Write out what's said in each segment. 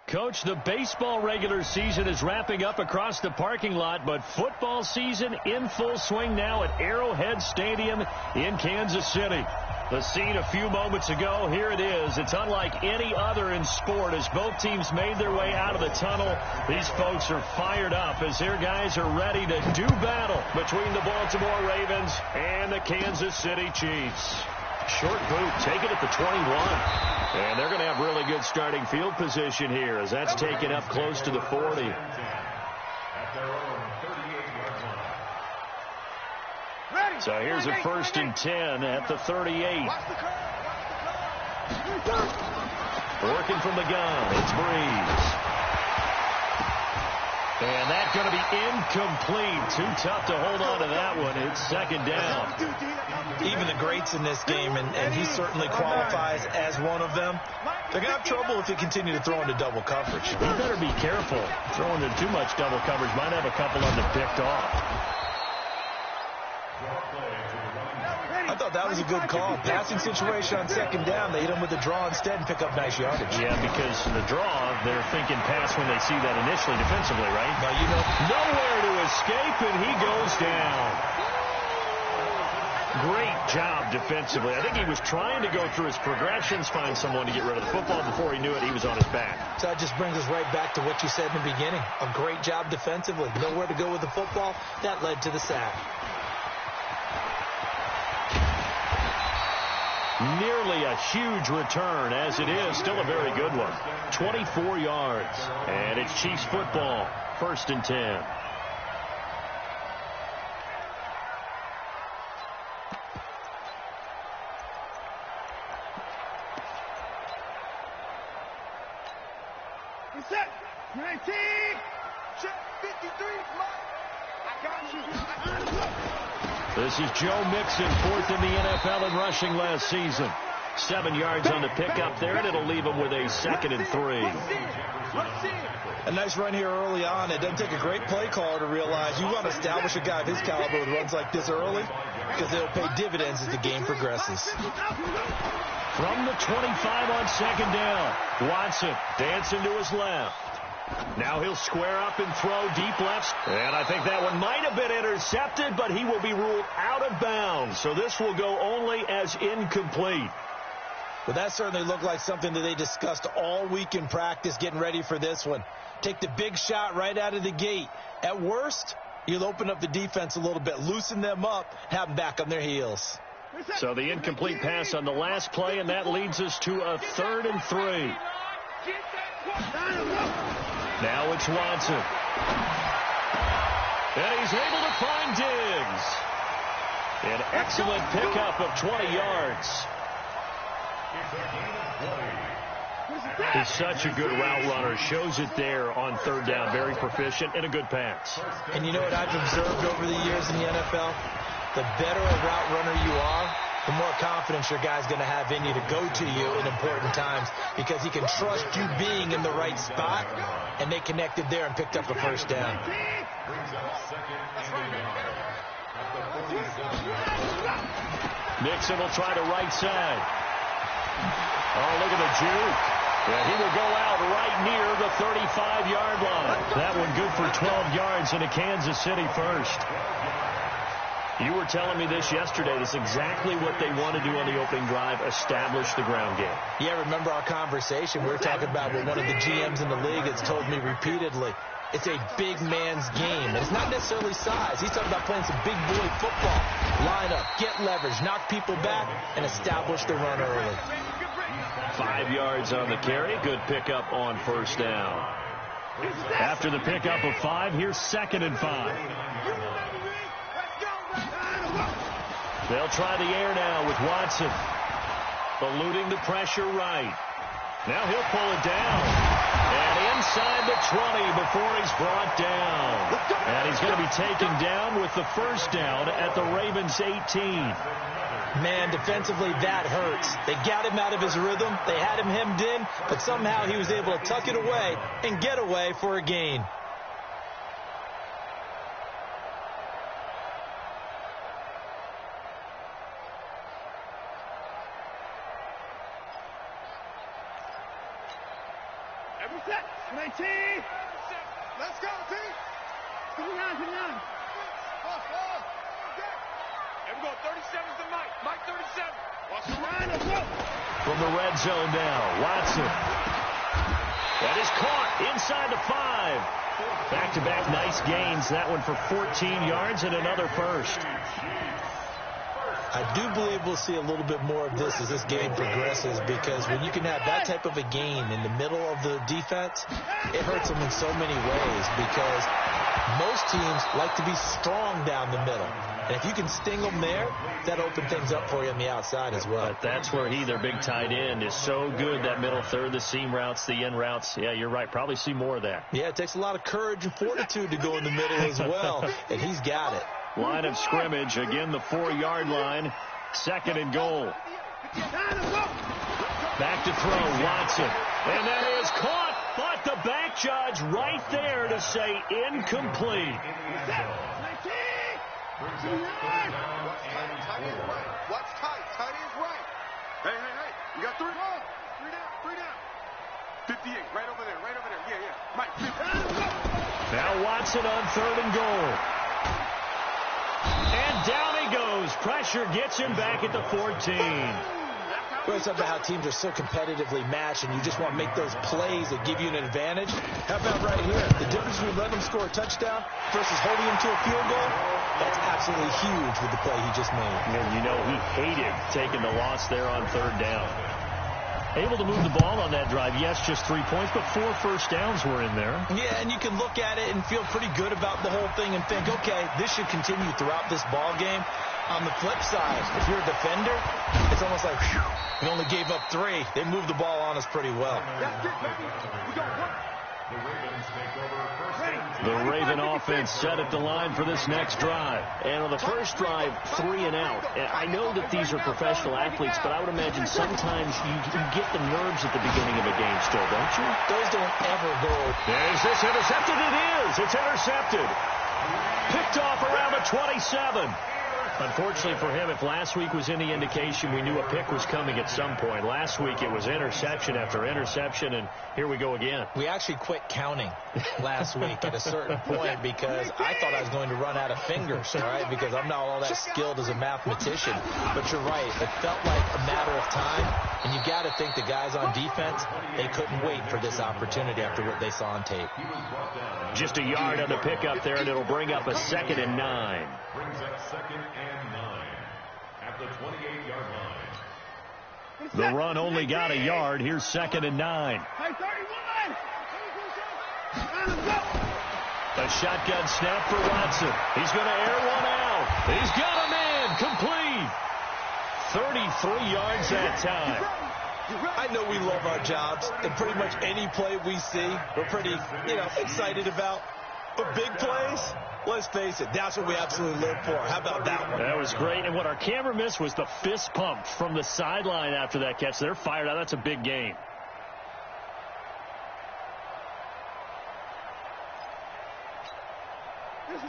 Coach, the baseball regular season is wrapping up across the parking lot, but football season in full swing now at Arrowhead Stadium in Kansas City. The scene a few moments ago, here it is. It's unlike any other in sport as both teams made their way out of the tunnel. These folks are fired up as their guys are ready to do battle between the Baltimore Ravens and the Kansas City Chiefs. Short boot taken at the 21. And they're going to have really good starting field position here as that's taken up close to the 40. So here's a 1st and 10 at the 38. Working from the gun, it's Breeze. And that's going to be incomplete. Too tough to hold on to that one. It's 2nd down. Even the greats in this game, and he certainly qualifies as one of them, they're going to have trouble if they continue to throw into double coverage. You better be careful. Throwing into too much double coverage might have a couple of them picked off. I thought that was a good call. Passing situation on 2nd down. They hit him with the draw instead and pick up nice yardage. Yeah, because the draw, they're thinking pass when they see that initially defensively, right? Now, you know, nowhere to escape, and he goes down. Great job defensively. I think he was trying to go through his progressions, find someone to get rid of the football. Before he knew it, he was on his back. So that just brings us right back to what you said in the beginning. A great job defensively. Nowhere to go with the football. That led to the sack. Nearly a huge return, as it is. Still a very good one. 24 yards. And it's Chiefs football. 1st and 10. Set. 19. Check 53. I got you. This is Joe Mixon, 4th in the NFL in rushing last season. 7 yards on the pickup there, and it'll leave him with a 2nd and 3. A nice run here early on. It doesn't take a great play caller to realize you want to establish a guy of his caliber with runs like this early because they'll pay dividends as the game progresses. From the 25 on 2nd down, Watson dancing to his left. Now he'll square up and throw deep left. And I think that one might have been intercepted, but he will be ruled out of bounds. So this will go only as incomplete. Well, that certainly looked like something that they discussed all week in practice getting ready for this one. Take the big shot right out of the gate. At worst, you'll open up the defense a little bit, loosen them up, have them back on their heels. So the incomplete pass on the last play, and that leads us to a 3rd and 3. Now it's Watson. And he's able to find Diggs. An excellent pickup of 20 yards. He's such a good route runner. Shows it there on 3rd down. Very proficient and a good pass. And you know what I've observed over the years in the NFL? The better a route runner you are, the more confidence your guy's going to have in you to go to you in important times because he can trust you being in the right spot, and they connected there and picked up the 1st down. Mixon will try the right side. Oh, look at the juke. Yeah, he will go out right near the 35-yard line. That one good for 12 yards in a Kansas City 1st. You were telling me this yesterday. This is exactly what they want to do on the opening drive, establish the ground game. Yeah, remember our conversation. We were talking about what one of the GMs in the league has told me repeatedly. It's a big man's game. And it's not necessarily size. He's talking about playing some big boy football. Line up, get leverage, knock people back, and establish the run early. 5 yards on the carry. Good pickup on 1st down. After the pickup of 5, here's 2nd and 5. They'll try the air now with Watson. Eluding the pressure right. Now he'll pull it down. And inside the 20 before he's brought down. And he's going to be taken down with the 1st down at the Ravens 18. Man, defensively, that hurts. They got him out of his rhythm. They had him hemmed in, but somehow he was able to tuck it away and get away for a gain. Let's go, T. 59. Here we go. 37's the Mike. Mike 37. Watch the run. From the red zone now, Watson. That is caught inside the 5. Back-to-back nice gains. That one for 14 yards and another first. I do believe we'll see a little bit more of this as this game progresses, because when you can have that type of a gain in the middle of the defense, it hurts them in so many ways, because most teams like to be strong down the middle. And if you can sting them there, that opens things up for you on the outside as well. But that's where their big tight end, is so good, that middle third, the seam routes, the in routes. Yeah, you're right. Probably see more of that. Yeah, it takes a lot of courage and fortitude to go in the middle as well, and he's got it. Line of scrimmage, again the 4-yard line, 2nd and goal. Back to throw, Watson. And that is caught, but the back judge right there to say incomplete. Watch tight. Tight is right. Hey. You got 3. 3 down. 58. Right over there. Yeah. Mike, 50. Now Watson on 3rd and goal. And down he goes. Pressure gets him back at the 14. Well, it's about how teams are so competitively matched, and you just want to make those plays that give you an advantage. How about right here? The difference between letting them score a touchdown versus holding them to a field goal, that's absolutely huge with the play he just made. And you know he hated taking the loss there on 3rd down. Able to move the ball on that drive. Yes, just 3 points, but 4 first downs were in there. Yeah, and you can look at it and feel pretty good about the whole thing and think, okay, this should continue throughout this ball game. On the flip side, if you're a defender, it's almost like, whew, we only gave up 3. They moved the ball on us pretty well. The Raven offense set at the line for this next drive. And on the first drive, 3 and out. And I know that these are professional athletes, but I would imagine sometimes you get the nerves at the beginning of a game still, don't you? Those don't ever go. Is this intercepted? It is. It's intercepted. Picked off around the 27. Unfortunately for him, if last week was any indication, we knew a pick was coming at some point. Last week it was interception after interception, and here we go again. We actually quit counting last week at a certain point because I thought I was going to run out of fingers, all right, because I'm not all that skilled as a mathematician. But you're right. It felt like a matter of time, and you got to think the guys on defense, they couldn't wait for this opportunity after what they saw on tape. Just a yard on the pickup there, and it'll bring up a 2nd and 9. Brings up 2nd and 9 at the 28-yard line. The run only got a yard. Here's 2nd and 9. A shotgun snap for Watson. He's going to air one out. He's got a man complete. 33 yards that time. I know we love our jobs, and pretty much any play we see, we're pretty, excited about. But big plays, let's face it, that's what we absolutely live for. How about that one? That was great. And what our camera missed was the fist pump from the sideline after that catch. They're fired out. That's a big gain.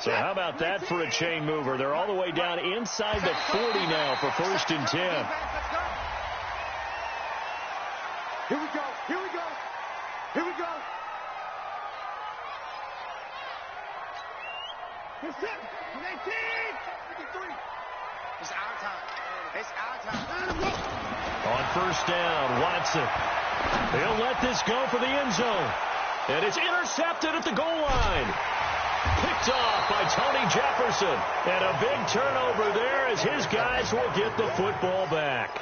So how about that for a chain mover? They're all the way down inside the 40 now for 1st and 10. Here we go. It's our time. On 1st down, Watson. He'll let this go for the end zone. And it's intercepted at the goal line. Picked off by Tony Jefferson. And a big turnover there as his guys will get the football back.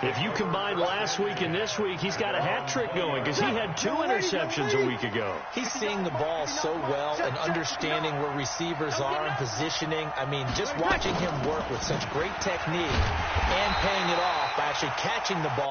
If you combine last week and this week, he's got a hat trick going because he had 2 interceptions a week ago. He's seeing the ball so well and understanding where receivers are and positioning. I mean, just watching him work with such great technique and paying it off by actually catching the ball.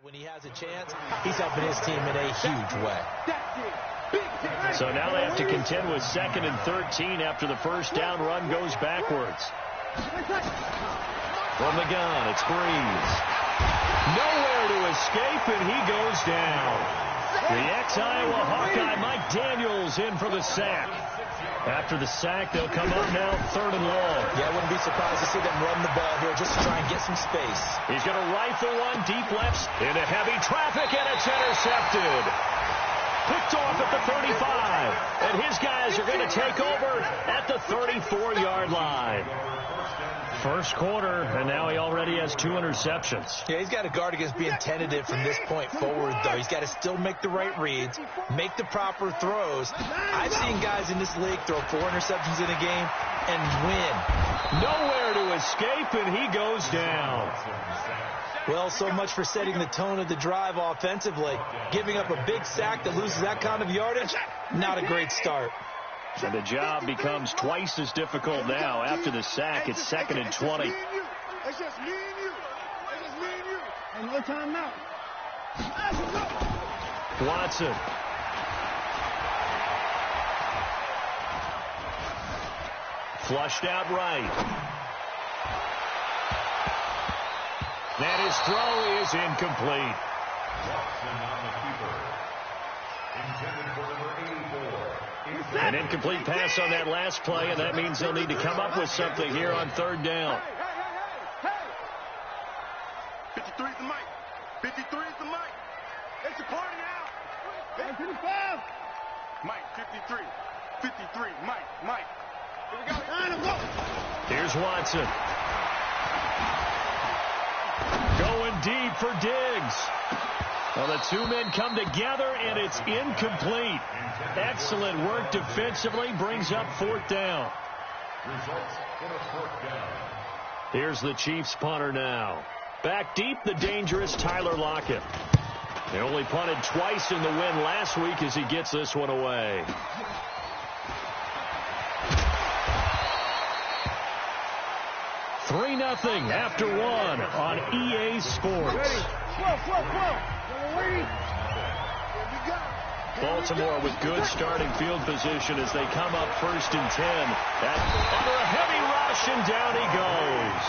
When he has a chance, he's helping his team in a huge way. So now they have to contend with 2nd and 13 after the first down run goes backwards. From the gun, it's Breeze. Nowhere to escape, and he goes down. The ex-Iowa Hawkeye, Mike Daniels, in for the sack. After the sack, they'll come up now 3rd and long. Yeah, I wouldn't be surprised to see them run the ball here just to try and get some space. He's going to rifle one deep left into heavy traffic, and it's intercepted. Picked off at the 35, and his guys are going to take over at the 34-yard line. First quarter, and now he already has 2 interceptions. Yeah, he's got to guard against being tentative from this point forward, though. He's got to still make the right reads, make the proper throws. I've seen guys in this league throw 4 interceptions in a game and win. Nowhere to escape, and he goes down. Well, so much for setting the tone of the drive offensively. Giving up a big sack that loses that kind of yardage, not a great start. And the job becomes twice as difficult now. After the sack, it's 2nd and 20. It's just me and you. It's just me and you. And no timeout. Watson. Flushed out right. And his throw is incomplete. Watson on the keeper. Intended for number 84. An incomplete pass on that last play, and that means they'll need to come up with something here on 3rd down. Hey. 53 is the mic. 53 is the mic. It's a party now. Hey, 55. Mike, 53. 53. Mike. Here we go. Go. Here's Watson. Going deep for Diggs. Well, the 2 men come together, and it's incomplete. Excellent work defensively. Brings up 4th down. Results in a 4th down. Here's the Chiefs punter now. Back deep, the dangerous Tyler Lockett. They only punted twice in the win last week as he gets this one away. Three 0 after 1 on EA Sports. Baltimore with good starting field position as they come up 1st and 10. Under a heavy rush, and down he goes.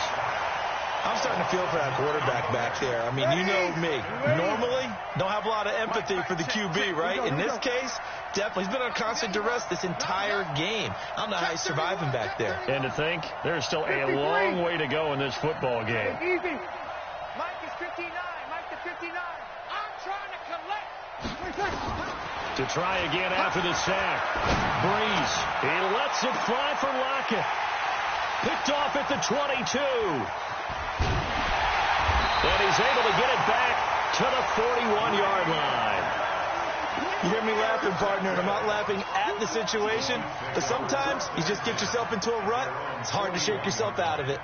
I'm starting to feel for that quarterback back there. I mean, you know me. Normally, don't have a lot of empathy for the QB, right? In this case, definitely. He's been on constant duress this entire game. I don't know how he's surviving back there. And to think, there's still a long way to go in this football game. Easy. Mike is 59. Mike to 59. I'm trying to collect. To try again after the sack. Breeze. He lets it fly for Lockett. Picked off at the 22. And he's able to get it back to the 41-yard line. You hear me laughing, partner, and I'm not laughing at the situation, but sometimes you just get yourself into a rut. It's hard to shake yourself out of it.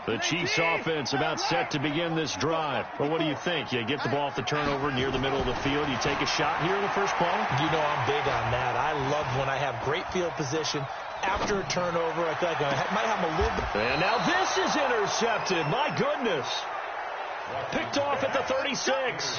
The Chiefs offense about set to begin this drive. But what do you think? You get the ball off the turnover near the middle of the field. You take a shot here in the first play? You know I'm big on that. I love when I have great field position. After a turnover, I feel like I might have a little bit. And now this is intercepted. My goodness. Picked off at the 36.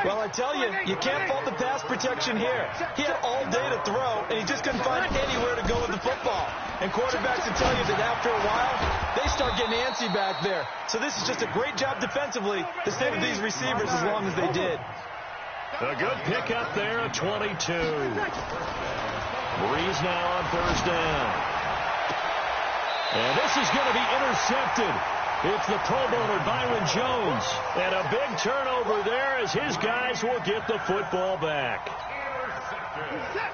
Well, I tell you, you can't fault the pass protection here. He had all day to throw, and he just couldn't find anywhere to go with the football. And quarterbacks will tell you that after a while, they start getting antsy back there. So this is just a great job defensively to stay with these receivers as long as they did. A good pickup there at 22. Breeze now on 1st down. And this is going to be intercepted. It's the Pro Bowler Byron Jones. And a big turnover there as his guys will get the football back.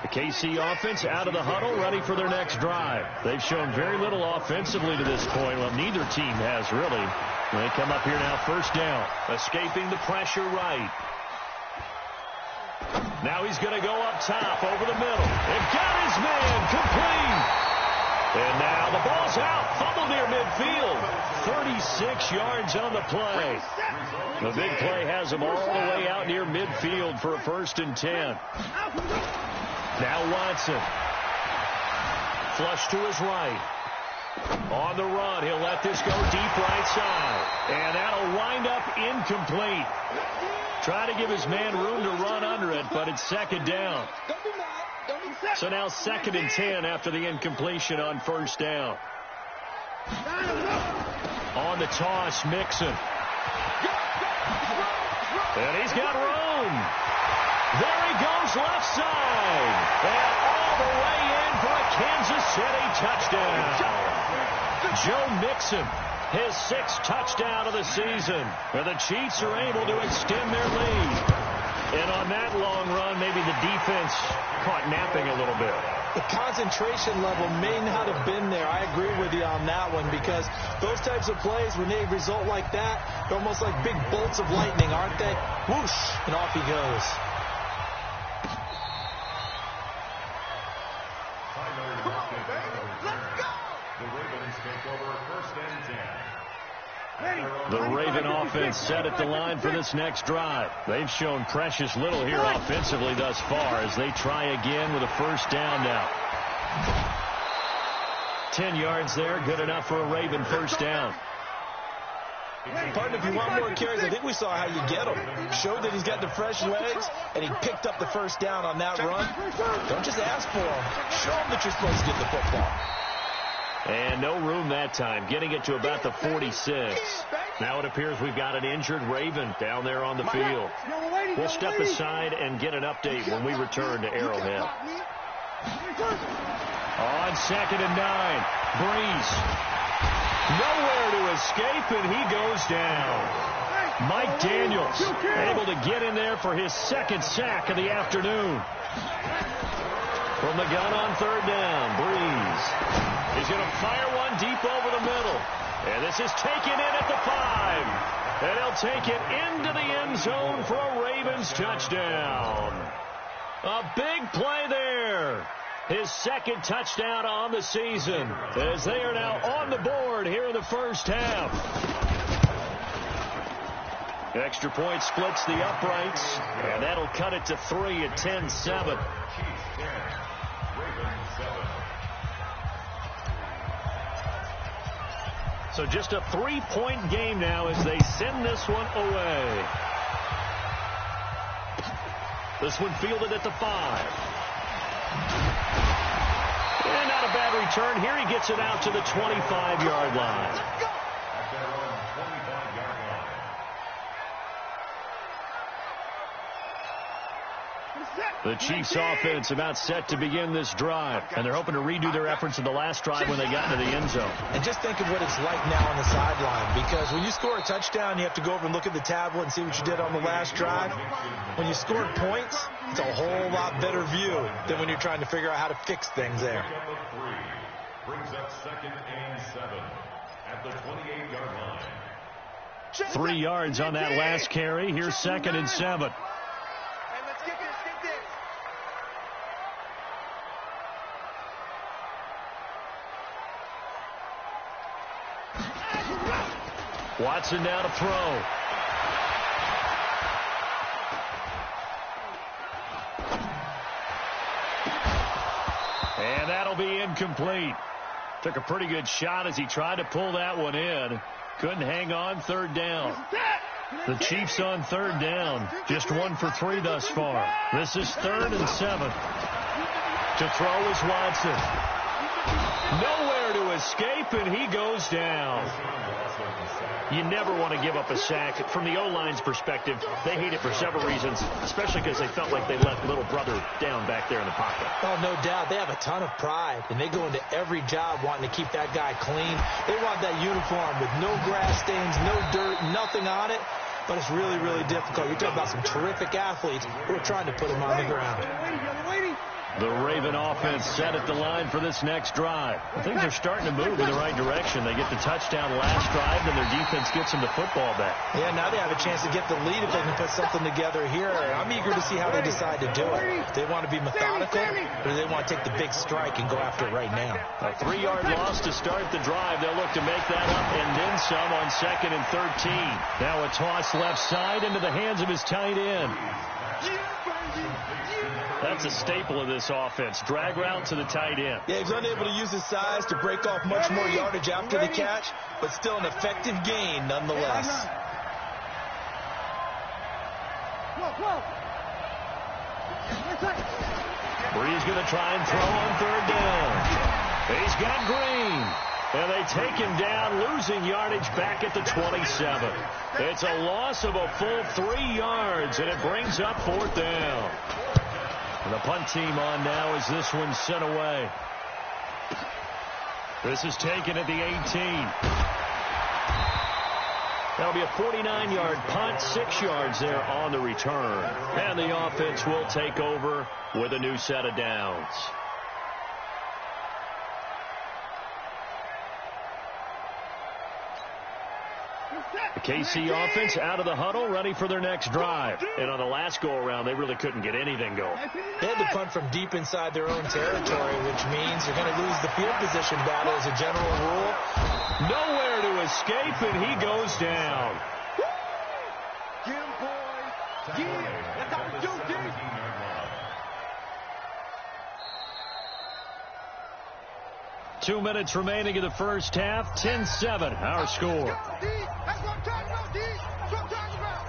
The KC offense out of the huddle, ready for their next drive. They've shown very little offensively to this point. Well, neither team has really. They come up here now 1st down. Escaping the pressure right. Now he's going to go up top over the middle. And got his man complete. And now the ball's out. Fumble near midfield. 36 yards on the play. The big play has him all the way out near midfield for a 1st and 10. Now Watson. Flush to his right. On the run. He'll let this go deep right side. And that'll wind up incomplete. Try to give his man room to run under it, but it's second down. So now 2nd and 10 after the incompletion on first down. On the toss, Mixon. And he's got room. There he goes left side. And all the way in for a Kansas City touchdown. Joe Mixon, his 6th touchdown of the season. And the Chiefs are able to extend their lead. And on that long run, maybe the defense caught napping a little bit. The concentration level may not have been there. I agree with you on that one, because those types of plays, when they result like that, they're almost like big bolts of lightning, aren't they? Whoosh, and off he goes. The Raven offense set at the line for this next drive. They've shown precious little here offensively thus far as they try again with a first down now. 10 yards there, good enough for a Raven first down. Partner, if you want more carries, I think we saw how you get him. Showed that he's got the fresh legs, and he picked up the first down on that run. Don't just ask for him. Show him that you're supposed to get the football. And no room that time, getting it to about the 46. Now it appears we've got an injured Raven down there on the field. We'll step aside and get an update when we return to Arrowhead. On 2nd and 9, Breeze. Nowhere to escape, and he goes down. Mike Daniels able to get in there for his 2nd sack of the afternoon. From the gun on 3rd down, Breeze. He's going to fire one deep over the middle. And this is taken in at the 5. And he'll take it into the end zone for a Ravens touchdown. A big play there. His 2nd touchdown on the season, as they are now on the board here in the first half. Extra point splits the uprights, and that'll cut it to 3 at 10-7. So just a 3-point game now as they send this one away. This one fielded at the 5. And not a bad return. Here he gets it out to the 25-yard line. The Chiefs offense about set to begin this drive, and they're hoping to redo their efforts in the last drive when they got into the end zone. And just think of what it's like now on the sideline, because when you score a touchdown, you have to go over and look at the tablet and see what you did on the last drive. When you scored points, it's a whole lot better view than when you're trying to figure out how to fix things there. Brings up 2nd and 7 at the 28-yard line. 3 yards on that last carry. Here's 2nd and 7. Watson now to throw. And that'll be incomplete. Took a pretty good shot as he tried to pull that one in. Couldn't hang on. 3rd down. The Chiefs on 3rd down. Just 1 for 3 thus far. This is 3rd and 7. To throw is Watson. Nowhere to escape, and he goes down. You never want to give up a sack. From the O-line's perspective, they hate it for several reasons, especially because they felt like they let little brother down back there in the pocket. Oh, no doubt. They have a ton of pride, and they go into every job wanting to keep that guy clean. They want that uniform with no grass stains, no dirt, nothing on it. But it's really, really difficult. You're talking about some terrific athletes who are trying to put him on the ground. The Raven offense set at the line for this next drive. Things are starting to move in the right direction. They get the touchdown last drive, and their defense gets them the football back. Yeah, now they have a chance to get the lead if they can put something together here. I'm eager to see how they decide to do it. Do they want to be methodical, or do they want to take the big strike and go after it right now? A 3-yard loss to start the drive. They'll look to make that up and then some on 2nd and 13. Now a toss left side into the hands of his tight end. That's a staple of this offense. Drag route to the tight end. Yeah, he's unable to use his size to break off much more yardage after the catch, but still an effective gain nonetheless. Bree's going to try and throw on third down. He's got Green. And they take him down, losing yardage back at the 27. It's a loss of a full 3 yards, and it brings up fourth down. And the punt team on now as this one's sent away. This is taken at the 18. That'll be a 49-yard punt, 6 yards there on the return. And the offense will take over with a new set of downs. The KC offense out of the huddle, ready for their next drive. And on the last go-around, they really couldn't get anything going. They had to punt from deep inside their own territory, which means they're going to lose the field position battle as a general rule. Nowhere to escape, and he goes down. Jim, boys. Jim. That's how we do, Jim. 2 minutes remaining in the first half. 10-7, our score. That's what I'm talking about, D. That's what I'm talking about.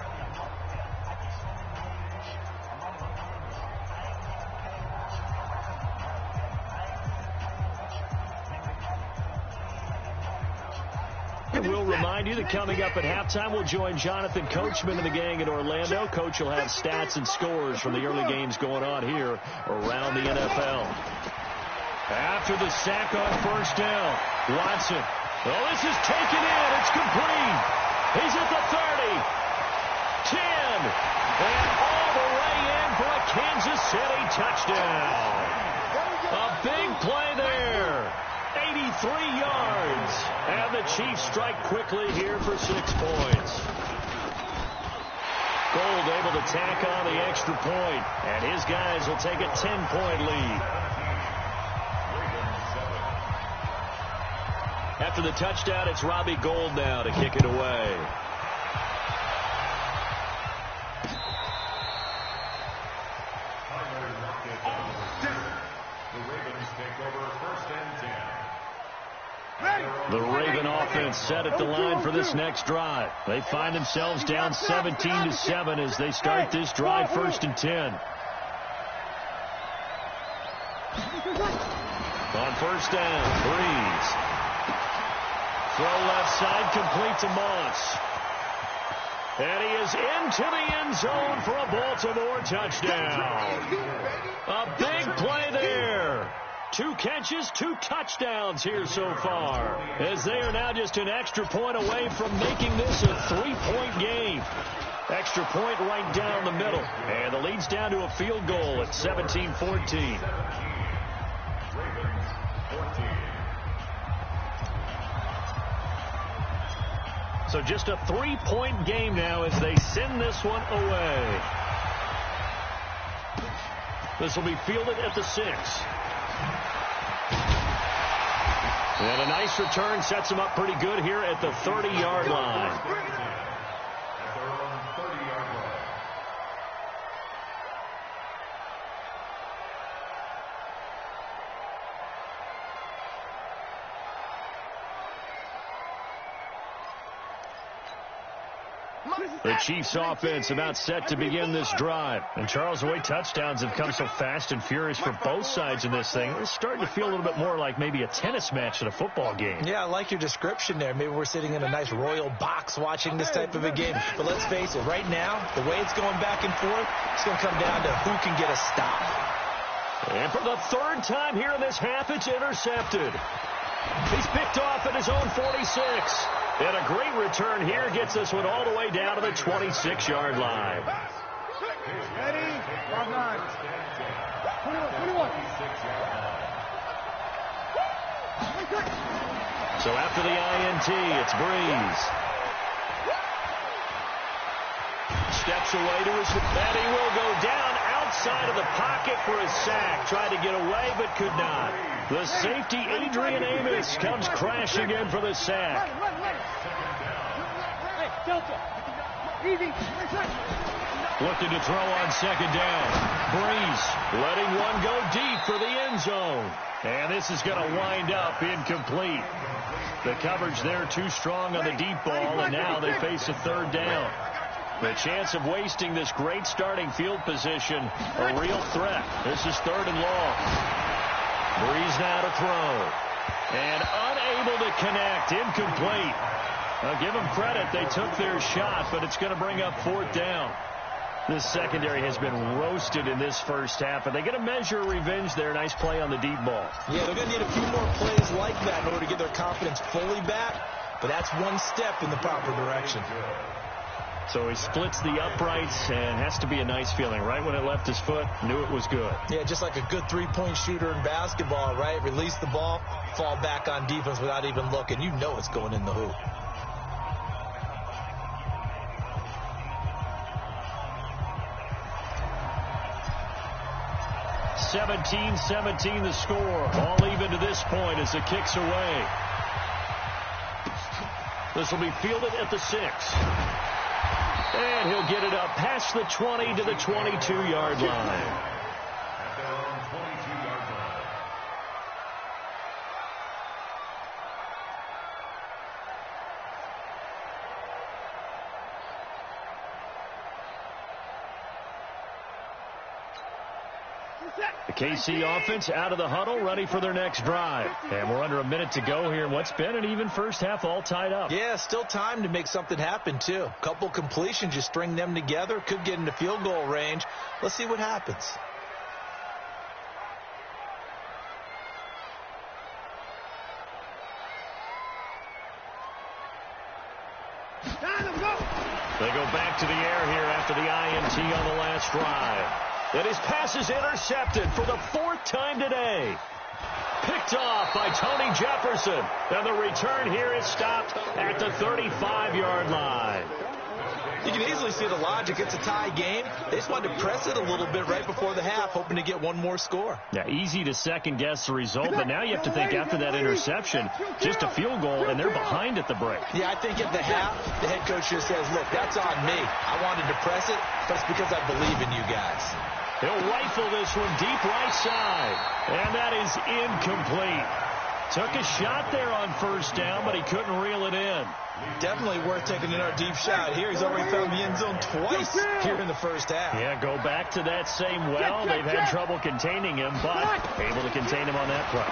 And we'll remind you that coming up at halftime, we'll join Jonathan Coachman and the gang in Orlando. Coach will have stats and scores from the early games going on here around the NFL. After the sack on first down, Watson. Oh, this is taken in. It's complete. He's at the 30, 10, and all the way in for a Kansas City touchdown. A big play there. 83 yards. And the Chiefs strike quickly here for 6 points. Gold able to tack on the extra point, and his guys will take a 10-point lead. After the touchdown, it's Robbie Gould now to kick it away. The Raven offense set at the line for this next drive. They find themselves down 17-7 as they start this drive, 1st and 10. On first down, Breeze. Throw left side, complete to Moss. And he is into the end zone for a Baltimore touchdown. A big play there. 2 catches, 2 touchdowns here so far, as they are now just an extra point away from making this a 3-point game. Extra point right down the middle, and the lead's down to a field goal at 17-14. So just a 3-point game now as they send this one away. This will be fielded at the 6. And a nice return sets him up pretty good here at the 30-yard line. The Chiefs offense about set to begin this drive. And Charles, the way touchdowns have come so fast and furious for both sides in this thing, it's starting to feel a little bit more like maybe a tennis match at a football game. Yeah, I like your description there. Maybe we're sitting in a nice royal box watching this type of a game. But let's face it, right now, the way it's going back and forth, it's going to come down to who can get a stop. And for the 3rd time here in this half, it's intercepted. He's picked off at his own 46. And a great return here gets this one all the way down to the 26-yard line. Ready? 21. So after the INT, it's Breeze. Steps away to his, and he will go down outside of the pocket for a sack. Tried to get away, but could not. The safety, Adrian Amos, comes crashing in for the sack. Hey, Delta. Easy. Looking to throw on second down. Breeze letting one go deep for the end zone. And this is going to wind up incomplete. The coverage there too strong on the deep ball, and now they face a third down. The chance of wasting this great starting field position, a real threat. This is third and long. Breeze now to throw. And unable to connect. Incomplete. I'll give them credit. They took their shot, but it's going to bring up fourth down. This secondary has been roasted in this first half, and they get a measure of revenge there. Nice play on the deep ball. Yeah, they're going to need a few more plays like that in order to get their confidence fully back, but that's one step in the proper direction. So he splits the uprights, and has to be a nice feeling. Right when it left his foot, knew it was good. Yeah, just like a good three-point shooter in basketball, right? Release the ball, fall back on defense without even looking. You know it's going in the hoop. 17-17 the score. All even to this point as the kick's away. This will be fielded at the 6. And he'll get it up past the 20 to the 22-yard line. The KC offense out of the huddle, ready for their next drive. And we're under a minute to go here in what's been an even first half, all tied up. Yeah, still time to make something happen, too. Couple completions, you string them together, could get into field goal range. Let's see what happens. They go back to the air here after the INT on the last drive. And his pass is intercepted for the 4th time today. Picked off by Tony Jefferson. And the return here is stopped at the 35-yard line. You can easily see the logic. It's a tie game. They just wanted to press it a little bit right before the half, hoping to get one more score. Yeah, easy to second-guess the result, but now you have to think after that interception, just a field goal, and they're behind at the break. Yeah, I think at the half, the head coach just says, look, that's on me. I wanted to press it, but it's because I believe in you guys. He'll rifle this one deep right side, and that is incomplete. Took a shot there on first down, but he couldn't reel it in. Definitely worth taking another deep shot here. He's already found the end zone twice here in the first half. Yeah, go back to that same well. They've had trouble containing him, but able to contain him on that play.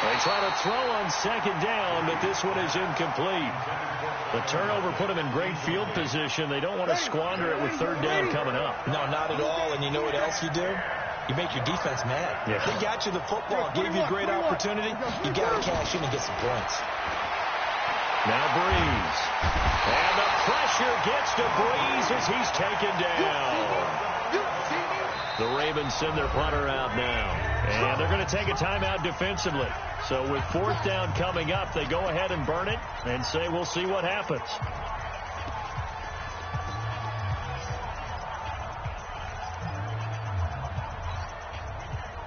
They try to throw on second down, but this one is incomplete. The turnover put him in great field position. They don't want to squander it with third down coming up. No, not at all. And you know what else you do? You make your defense mad. Yeah. They got you the football, gave you a great opportunity. You got to cash in and get some points. Now Breeze. And the pressure gets to Breeze as he's taken down. The Ravens send their punter out now. And they're going to take a timeout defensively. So with 4th down coming up, they go ahead and burn it and say we'll see what happens.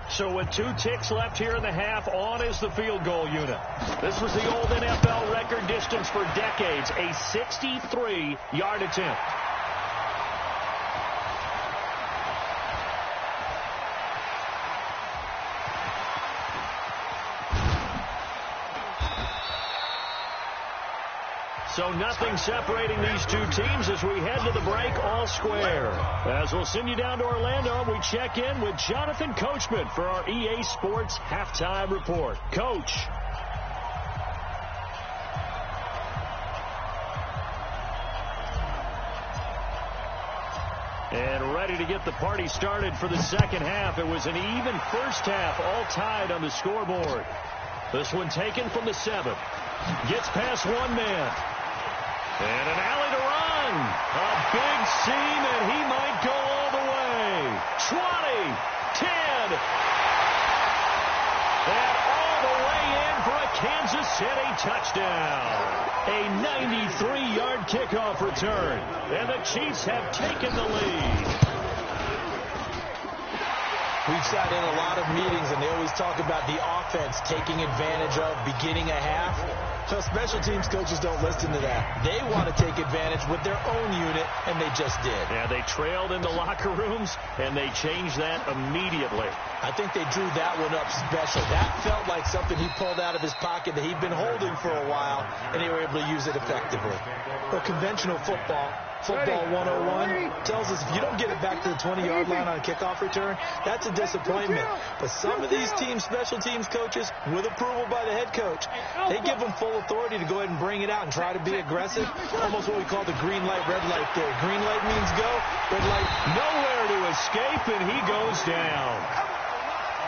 So with 2 ticks left here in the half, on is the field goal unit. This was the old NFL record distance for decades, a 63-yard attempt. So nothing separating these two teams as we head to the break, all square. As we'll send you down to Orlando, we check in with Jonathan Coachman for our EA Sports Halftime Report. Coach. And ready to get the party started for the second half. It was an even first half, all tied on the scoreboard. This one taken from the 7. Gets past one man. And an alley to run. A big seam, and he might go all the way. 20, 10. And all the way in for a Kansas City touchdown. A 93-yard kickoff return. And the Chiefs have taken the lead. We've sat in a lot of meetings, and they always talk about the offense taking advantage of beginning a half. So special teams coaches don't listen to that. They want to take advantage with their own unit, and they just did. Yeah, they trailed in the locker rooms, and they changed that immediately. I think they drew that one up special. That felt like something he pulled out of his pocket that he'd been holding for a while, and they were able to use it effectively. Well, conventional football 101 tells us if you don't get it back to the 20-yard line on a kickoff return, that's a disappointment. But some of these special teams coaches, with approval by the head coach, they give them full authority to go ahead and bring it out and try to be aggressive. Almost what we call the green light, red light theory. Green light means go, red light, nowhere to escape, and he goes down.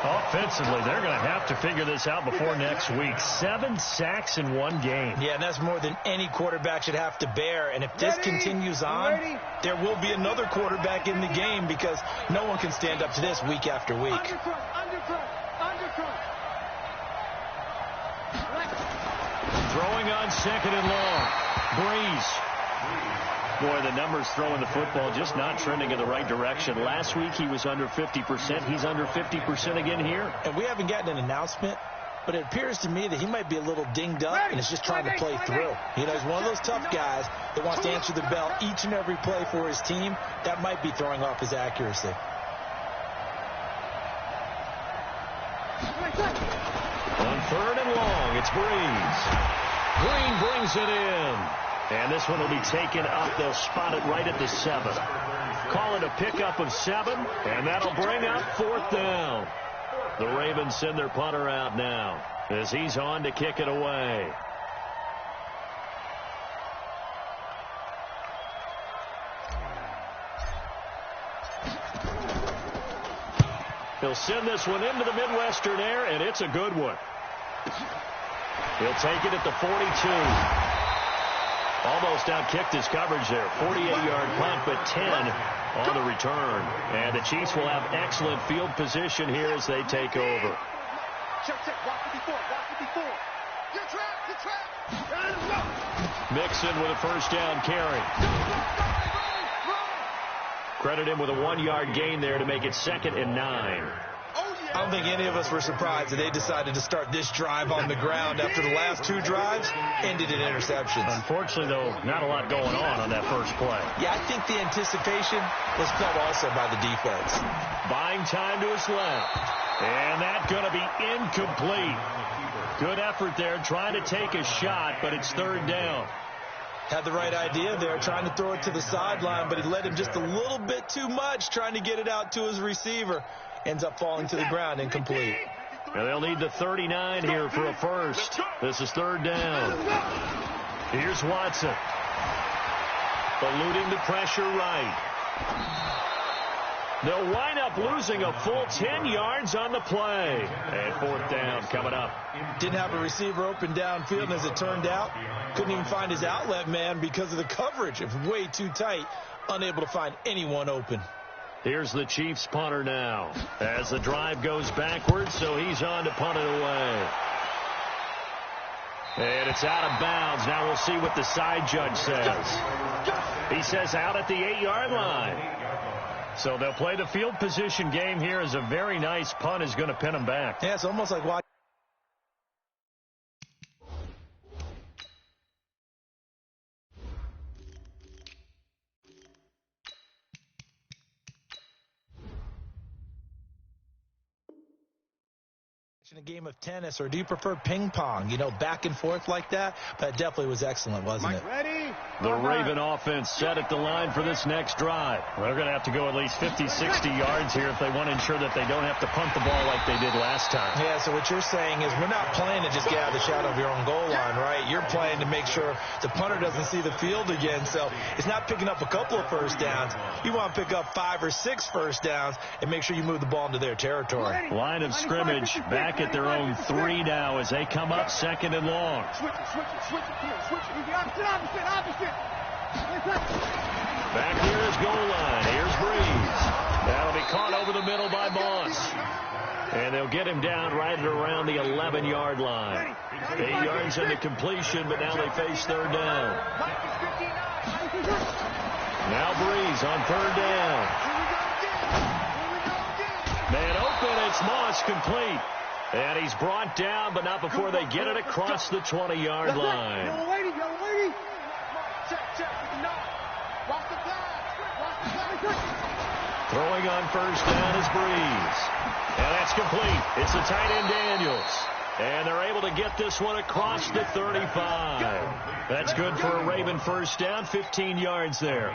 Offensively, they're going to have to figure this out before next week. 7 sacks in one game. Yeah, and that's more than any quarterback should have to bear. And if this continues on, there will be another quarterback in the game because no one can stand up to this week after week. Throwing on second and long. Breeze. Boy, the numbers throwing the football just not trending in the right direction. Last week he was under 50%. He's under 50% again here. And we haven't gotten an announcement, but it appears to me that he might be a little dinged up and is just trying to play through. You know, he's one of those tough guys that wants to answer the bell each and every play for his team. That might be throwing off his accuracy. On third and long, it's Breeze. Green brings it in. And this one will be taken up. They'll spot it right at the 7. Call it a pickup of 7, and that'll bring up 4th down. The Ravens send their punter out now as he's on to kick it away. He'll send this one into the Midwestern air, and it's a good one. He'll take it at the 42. Almost outkicked his coverage there. 48-yard punt, but 10 on the return. And the Chiefs will have excellent field position here as they take over. Mixon with a first down carry. Credit him with a 1-yard gain there to make it 2nd and 9. I don't think any of us were surprised that they decided to start this drive on the ground after the last 2 drives ended in interceptions. Unfortunately, though, not a lot going on that first play. Yeah, I think the anticipation was felt also by the defense. Buying time to his left. And that's going to be incomplete. Good effort there, trying to take a shot, but it's 3rd down. Had the right idea there, trying to throw it to the sideline, but he led him just a little bit too much, trying to get it out to his receiver. Ends up falling to the ground, incomplete. Now they'll need the 39 here for a first. This is 3rd down. Here's Watson. Eluding the pressure right. They'll wind up losing a full 10 yards on the play. And 4th down coming up. Didn't have a receiver open downfield, and as it turned out, couldn't even find his outlet man because of the coverage. It was way too tight, unable to find anyone open. Here's the Chiefs punter now as the drive goes backwards, so he's on to punt it away. And it's out of bounds. Now we'll see what the side judge says. He says out at the 8-yard line. So they'll play the field position game here as a very nice punt is going to pin them back. Yeah, it's almost like watching. A game of tennis, or do you prefer ping pong? You know, back and forth like that. That definitely was excellent, wasn't it? The Raven offense set at the line for this next drive. They're going to have to go at least 50, 60 yards here if they want to ensure that they don't have to punt the ball like they did last time. Yeah, so what you're saying is we're not playing to just get out of the shadow of your own goal line, right? You're playing to make sure the punter doesn't see the field again. So it's not picking up a couple of first downs. You want to pick up 5 or 6 first downs and make sure you move the ball into their territory. Line of scrimmage back at their own 3 now as they come up 2nd and long. Back here is goal line. Here's Breeze. That'll be caught over the middle by Moss. And they'll get him down right at around the 11-yard line. 8 yards into completion, but now they face 3rd down. Now Breeze on 3rd down. Man open, it's Moss complete. And he's brought down, but not before they get it across the 20-yard line. Yellow lady. Check. No. Watch the flag. Throwing on first down is Breeze. And that's complete. It's the tight end Daniels. And they're able to get this one across the 35. That's good for a Raven first down, 15 yards there.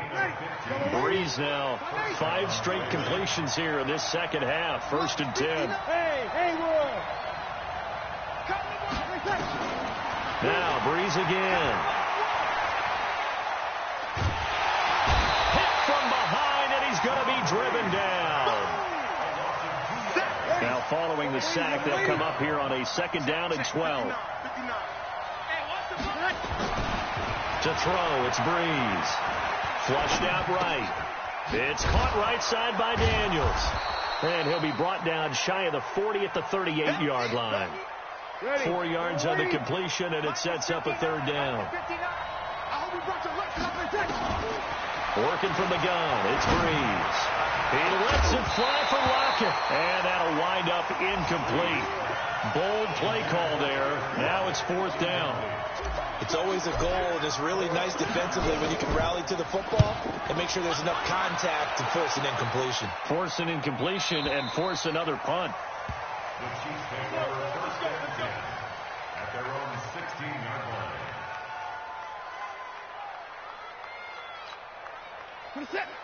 Breeze now, 5 straight completions here in this second half, 1st and 10. Hey, Roy. Now Breeze again. Hit from behind, and he's going to be driven down. Now following the sack, they'll come up here on a 2nd down and 12. To throw, it's Breeze. Flushed out right. It's caught right side by Daniels. And he'll be brought down shy of the 40 at the 38-yard line. 4 yards on the completion, and it sets up a 3rd down. Working from the gun, it's Breeze. He lets it fly for Lockett, and that'll wind up incomplete. Bold play call there. Now it's 4th down. It's always a goal, and it's really nice defensively when you can rally to the football and make sure there's enough contact to force an incompletion. Force an incompletion and force another punt. The Chiefs take over 1st and 10 at their own 16-yard line.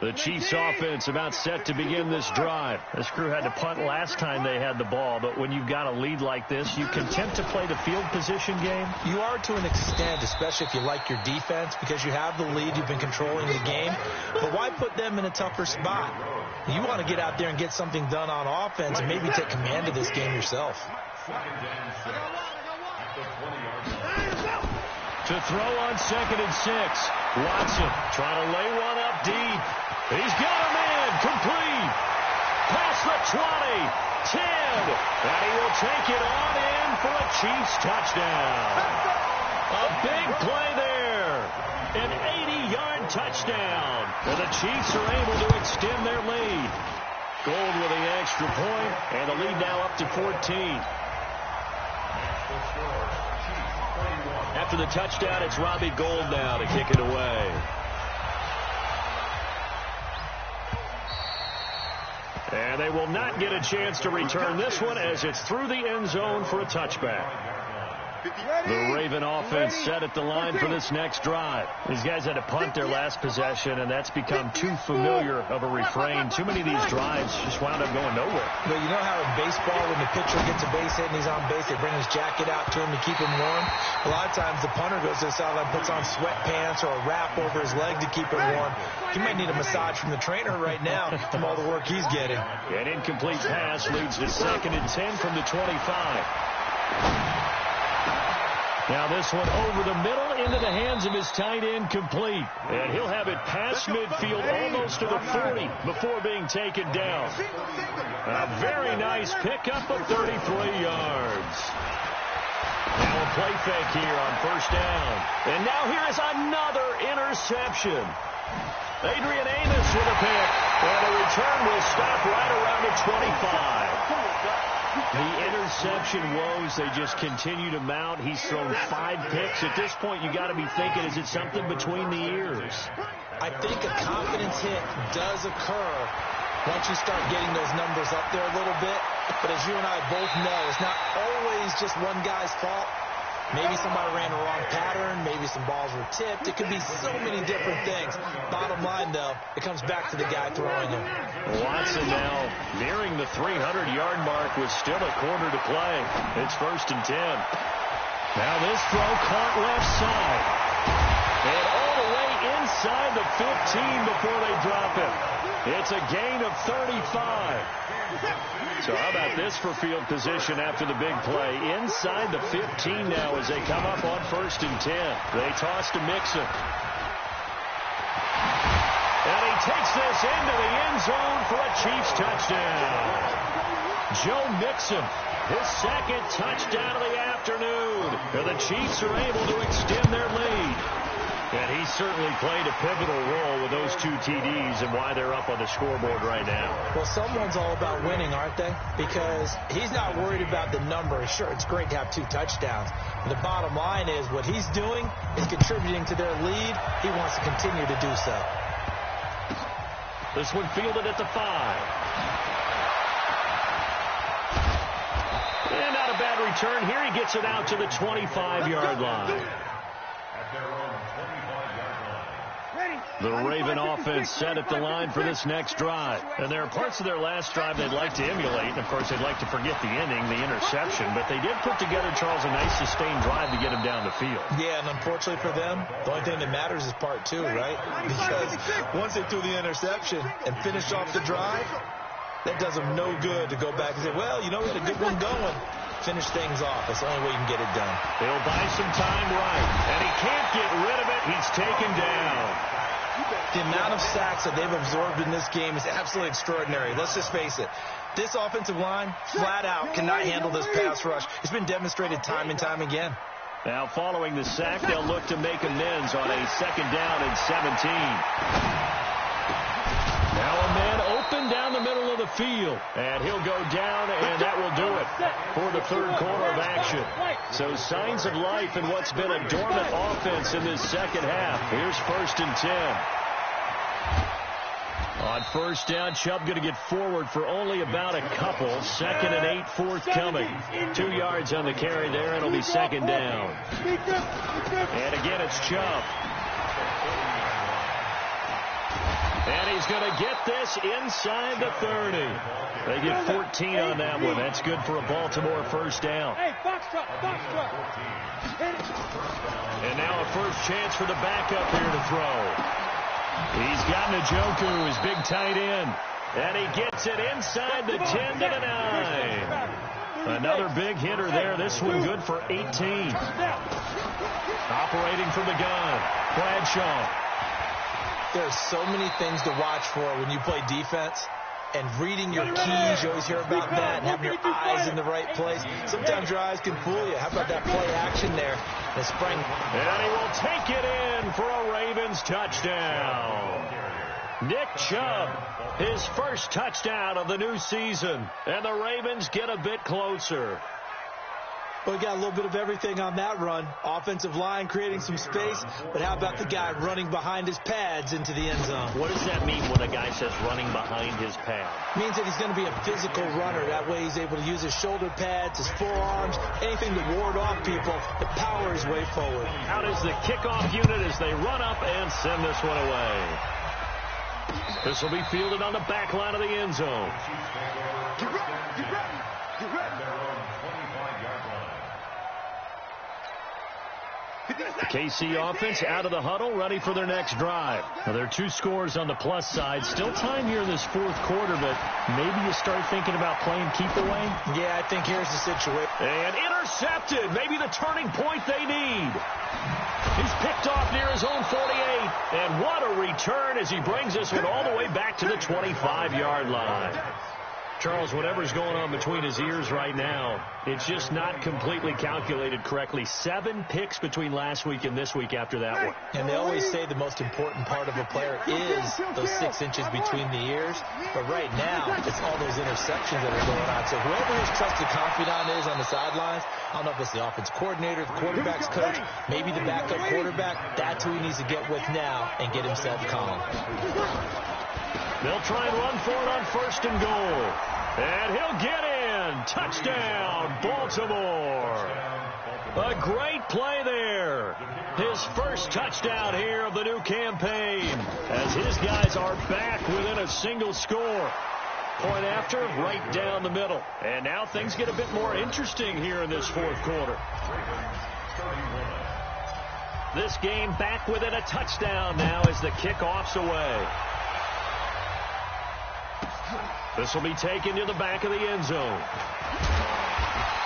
The Chiefs offense about set to begin this drive. This crew had to punt last time they had the ball, but when you've got a lead like this, you content to play the field position game? You are to an extent, especially if you like your defense, because you have the lead, you've been controlling the game. But why put them in a tougher spot? You want to get out there and get something done on offense and maybe take command of this game yourself. 2nd and 6 at the 20-yard line. To throw on 2nd and 6. Watson trying to lay one up deep. He's got him in. Complete. Past the 20. 10. And he will take it on in for a Chiefs touchdown. A big play there. An 80-yard touchdown. And the Chiefs are able to extend their lead. Gold with the extra point, and the lead now up to 14. After the touchdown, it's Robbie Gould now to kick it away. And they will not get a chance to return this one as it's through the end zone for a touchback. The Raven offense set at the line for this next drive. These guys had to punt their last possession, and that's become too familiar of a refrain. Too many of these drives just wound up going nowhere. But you know how in baseball, when the pitcher gets a base hit and he's on base, they bring his jacket out to him to keep him warm? A lot of times the punter goes to the sideline, puts on sweatpants or a wrap over his leg to keep him warm. He might need a massage from the trainer right now from all the work he's getting. An incomplete pass leads to 2nd and 10 from the 25. Now this one over the middle into the hands of his tight end, complete. And he'll have it past midfield almost to the 40 before being taken down. A very nice pickup of 33 yards. Now a play fake here on 1st down. And now here is another interception. Adrian Amos with a pick. And a return will stop right around the 25. The interception woes, they just continue to mount. He's thrown 5 picks. At this point, you got to be thinking, is it something between the ears? I think a confidence hit does occur once you start getting those numbers up there a little bit. But as you and I both know, it's not always just one guy's fault. Maybe somebody ran a wrong pattern. Maybe some balls were tipped. It could be so many different things. Bottom line, though, it comes back to the guy throwing them. Watson now nearing the 300-yard mark with still a quarter to play. It's 1st and 10. Now this throw caught left side. And all the way inside the 15 before they drop it. It's a gain of 35. So how about this for field position after the big play? Inside the 15 now as they come up on 1st and 10. They toss to Mixon. And he takes this into the end zone for a Chiefs touchdown. Joe Mixon, his 2nd touchdown of the afternoon. And the Chiefs are able to extend their lead. And he He certainly played a pivotal role with those 2 TDs and why they're up on the scoreboard right now. Well, someone's all about winning, aren't they? Because he's not worried about the number. Sure, it's great to have 2 touchdowns. But the bottom line is what he's doing is contributing to their lead. He wants to continue to do so. This one fielded at the 5. And not a bad return. Here he gets it out to the 25-yard line. The Raven offense set at the line for this next drive. And there are parts of their last drive they'd like to emulate. And, of course, they'd like to forget the ending, the interception. But they did put together, Charles, a nice sustained drive to get him down the field. Yeah, and unfortunately for them, the only thing that matters is part 2, right? Because once they threw the interception and finished off the drive, that does them no good to go back and say, well, you know, we had a good one going. Finish things off. That's the only way you can get it done. He'll buy some time right. And he can't get rid of it. He's taken down. The amount of sacks that they've absorbed in this game is absolutely extraordinary. Let's just face it. This offensive line, flat out, cannot handle this pass rush. It's been demonstrated time and time again. Now, following the sack, they'll look to make amends on a 2nd down and 17. Now a man open down the middle of the field. And he'll go down, and that will do it for the 3rd quarter of action. So signs of life in what's been a dormant offense in this 2nd half. Here's 1st and 10. On 1st down, Chubb going to get forward for only about a couple. 2nd and 8 forthcoming. 2 yards on the carry there, and it'll be 2nd down. And again, it's Chubb. And he's going to get this inside the 30. They get 14 on that one. That's good for a Baltimore 1st down. Hey, box truck. And now a first chance for the backup here to throw. He's got Njoku, his big tight end. And he gets it inside the 10 to the 9. Another big hitter there. This one good for 18. Operating from the gun, Bradshaw. There's so many things to watch for when you play defense. And reading your keys, you always hear about that, and having your eyes in the right place. Sometimes your eyes can fool you. How about that play action there? The spring. And he will take it in for a Ravens touchdown. Nick Chubb, his first touchdown of the new season. And the Ravens get a bit closer. Well, we got a little bit of everything on that run. Offensive line creating some space, but how about the guy running behind his pads into the end zone? What does that mean when a guy says running behind his pad? It means that he's going to be a physical runner. That way he's able to use his shoulder pads, his forearms, anything to ward off people, but power his way forward. Out is the kickoff unit as they run up and send this one away. This will be fielded on the back line of the end zone. Get ready, get ready, get ready. The KC offense out of the huddle, ready for their next drive. Now, there are 2 scores on the plus side. Still time here in this 4th quarter, but maybe you start thinking about playing keep away. Yeah, I think here's the situation. And intercepted. Maybe the turning point they need. He's picked off near his own 48. And what a return as he brings this one all the way back to the 25-yard line. Charles, whatever's going on between his ears right now, it's just not completely calculated correctly. 7 picks between last week and this week after that one. And they always say the most important part of a player is those 6 inches between the ears. But right now, it's all those interceptions that are going on. So whoever his trusted confidant is on the sidelines, I don't know if it's the offense coordinator, the quarterback's coach, maybe the backup quarterback, that's who he needs to get with now and get himself calm. They'll try and run for it on 1st and goal. And he'll get in. Touchdown, Baltimore. A great play there. His first touchdown here of the new campaign as his guys are back within a single score. Point after, right down the middle. And now things get a bit more interesting here in this 4th quarter. This game back within a touchdown now as the kickoff's away. This will be taken to the back of the end zone.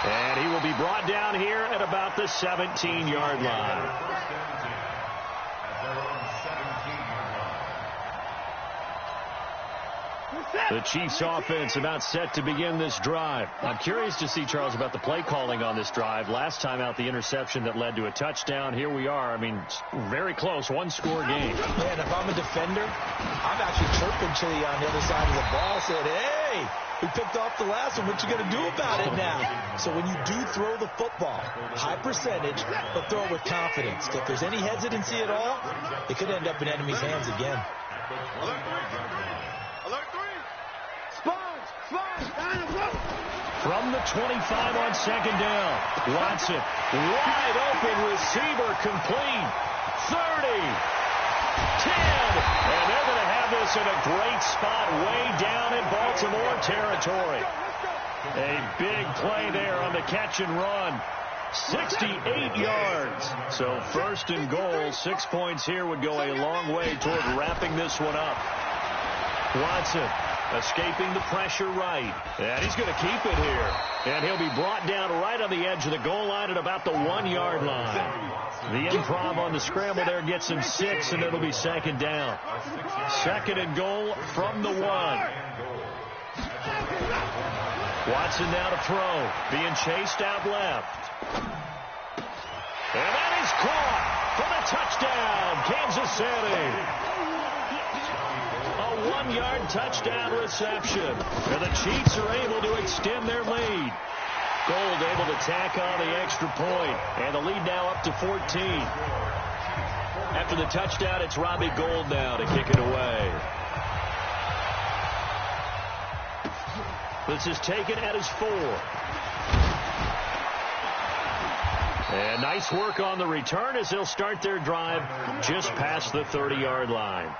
And he will be brought down here at about the 17-yard line. The Chiefs offense about set to begin this drive. I'm curious to see, Charles, about the play calling on this drive. Last time out, the interception that led to a touchdown. Here we are. I mean, very close, one-score game. Yeah, and if I'm a defender, I'm actually chirping Chili on the other side of the ball, saying, hey, we picked off the last one. What you going to do about it now? So when you do throw the football, high percentage, but throw it with confidence. If there's any hesitancy at all, it could end up in enemy's hands again. From the 25 on second down, Watson, wide open receiver, complete, 30, 10, and they're going to have this in a great spot way down in Baltimore territory. A big play there on the catch and run. 68 yards. So first and goal, 6 points here would go a long way toward wrapping this one up. Watson escaping the pressure right. And he's going to keep it here. And he'll be brought down right on the edge of the goal line at about the 1-yard line. The improv on the scramble there gets him 6, and it'll be second down. Second and goal from the 1. Watson now to throw. Being chased out left. And that is caught for the touchdown, Kansas City. A 1-yard touchdown reception. And the Chiefs are able to extend their lead. Gold able to tack on the extra point. And the lead now up to 14. After the touchdown, it's Robbie Gould now to kick it away. This is taken at his 4. And nice work on the return as they'll start their drive just past the 30-yard line.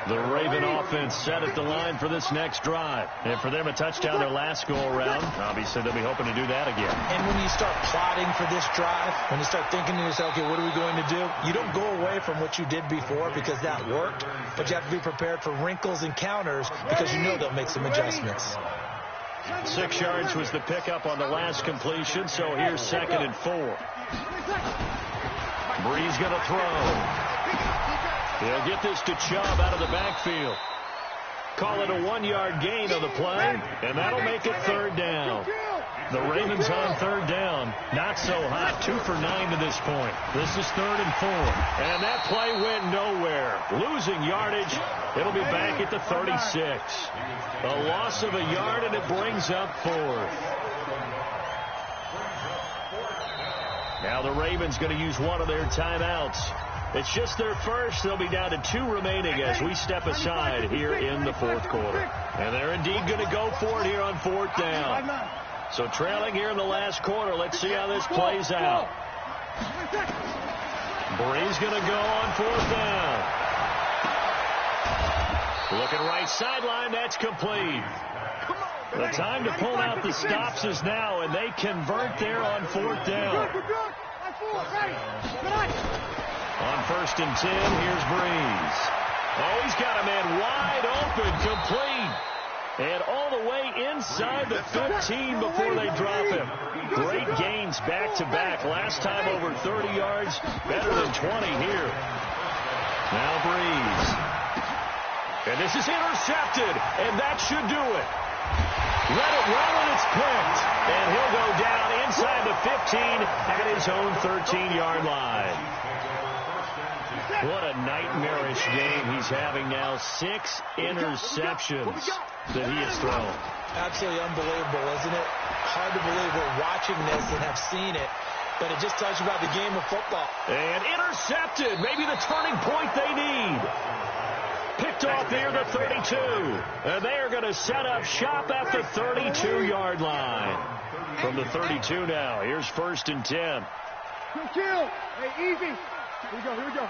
The Raven offense set at the line for this next drive. And for them, a touchdown their last go-around. Obviously, they'll be hoping to do that again. And when you start plotting for this drive, when you start thinking to yourself, okay, what are we going to do? You don't go away from what you did before because that worked, but you have to be prepared for wrinkles and counters because you know they'll make some adjustments. 6 yards was the pickup on the last completion, so here's second and 4. Breeze going to throw. He'll get this to Chubb out of the backfield. Call it a 1-yard gain on the play, and that'll make it third down. The Ravens on third down. Not so hot. 2 for 9 to this point. This is third and 4. And that play went nowhere. Losing yardage. It'll be back at the 36. A loss of a yard, and it brings up 4th. Now the Ravens going to use one of their timeouts. It's just their first. They'll be down to 2 remaining as we step aside here in the 4th quarter. And they're indeed going to go for it here on 4th down. So trailing here in the last quarter. Let's see how this plays out. Breeze going to go on 4th down. Looking right sideline. That's complete. The time to pull out the stops is now, and they convert there on 4th down. On 1st and 10, here's Breeze. Oh, he's got a man wide open, complete. And all the way inside the 15 before they drop him. Great gains back-to-back. Last time over 30 yards, better than 20 here. Now Breeze. And this is intercepted, and that should do it. Let it roll, and it's picked. And he'll go down inside the 15 at his own 13-yard line. What a nightmarish game he's having now. 6 interceptions that he has thrown. Absolutely unbelievable, isn't it? Hard to believe we're watching this and have seen it, but it just tells you about the game of football. And intercepted. Maybe the turning point they need. Picked off near the 32. And they are going to set up shop at the 32-yard line. From the 32 now, here's 1st and 10. Good kill. Hey, easy. Here we go, here we go.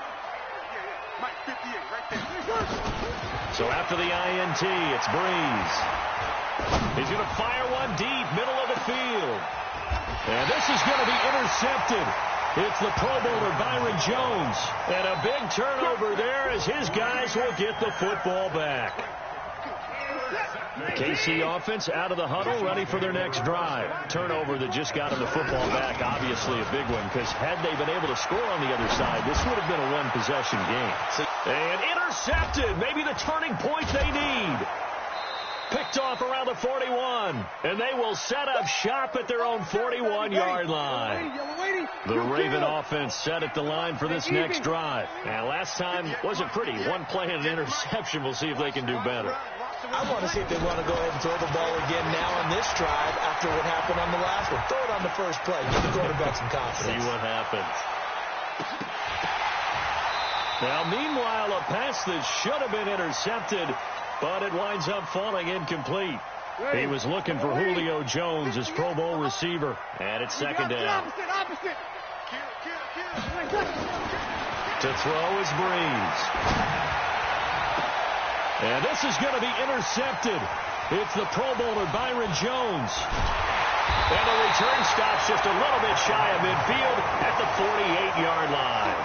Mike, 58, right there. So after the INT, it's Breeze. He's going to fire one deep, middle of the field. And this is going to be intercepted. It's the Pro Bowler Byron Jones. And a big turnover there as his guys will get the football back. KC offense out of the huddle, ready for their next drive. Turnover that just got them the football back, obviously a big one, because had they been able to score on the other side, this would have been a one-possession game. And intercepted, maybe the turning point they need. Picked off around the 41, and they will set up shop at their own 41-yard line. The Raven offense set at the line for this next drive. And last time wasn't pretty. One play and an interception. We'll see if they can do better. I want to see if they want to go ahead and throw the ball again now on this drive after what happened on the last one. Throw it on the first play. Give the quarterback some confidence. See what happens. Now, meanwhile, a pass that should have been intercepted, but it winds up falling incomplete. He was looking for Julio Jones, his Pro Bowl receiver. And it's second down. To throw is Breeze. And this is going to be intercepted. It's the Pro Bowler Byron Jones. And the return stops just a little bit shy of midfield at the 48-yard line.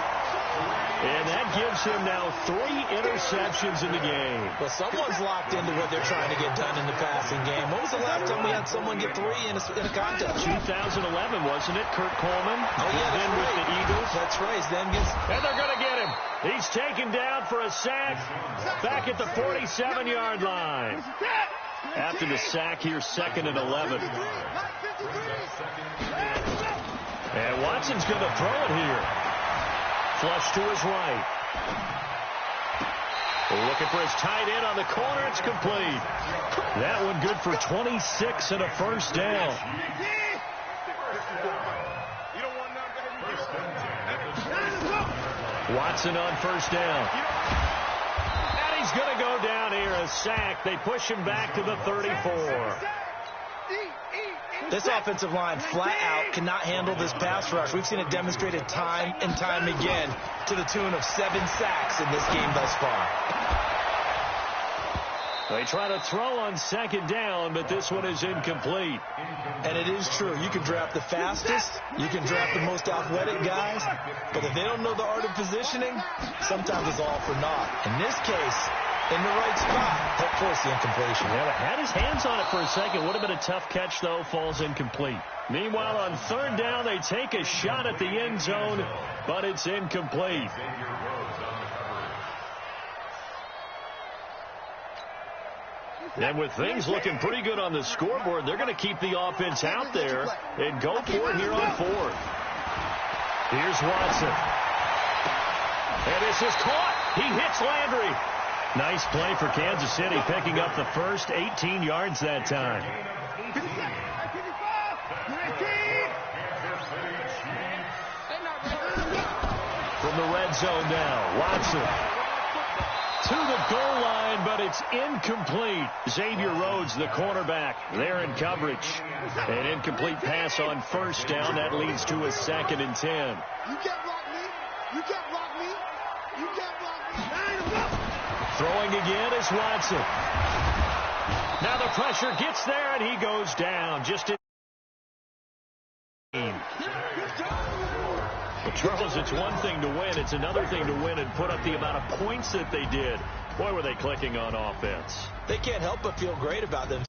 And that gives him now 3 interceptions in the game. Well, someone's locked into what they're trying to get done in the passing game. When was the last time we had someone get 3 in a contest? 2011, wasn't it? Kurt Coleman. Oh, yeah, then with the Eagles. That's right. And they're going to get him. He's taken down for a sack back at the 47-yard line. After the sack here, 2nd and 11. And Watson's going to throw it here. Flush to his right. Looking for his tight end on the corner. It's complete. That one good for 26 and a first down. Watson on first down. And he's going to go down here. A sack. They push him back to the 34. This offensive line flat out cannot handle this pass rush. We've seen it demonstrated time and time again to the tune of 7 sacks in this game thus far. They try to throw on second down, but this one is incomplete. And it is true. You can draft the fastest. You can draft the most athletic guys. But if they don't know the art of positioning, sometimes it's all for naught. In this case, in the right spot, that forced the incompletion. Yeah, had his hands on it for a second. Would have been a tough catch, though. Falls incomplete. Meanwhile, on third down, they take a shot at the end zone, but it's incomplete. And with things looking pretty good on the scoreboard, they're going to keep the offense out there and go for it here on 4th. Here's Watson. And this is caught. He hits Landry. Nice play for Kansas City, picking up the first 18 yards that time. From the red zone now, Watson to the goal line, but it's incomplete. Xavier Rhodes, the cornerback, there in coverage. An incomplete pass on first down. That leads to a 2nd and 10. You can't block me. You can't block me. You can't block me. Throwing again is Watson. Now the pressure gets there, and he goes down. Just in. Well, Charles, it's one thing to win. It's another thing to win and put up the amount of points that they did. Boy, were they clicking on offense. They can't help but feel great about them.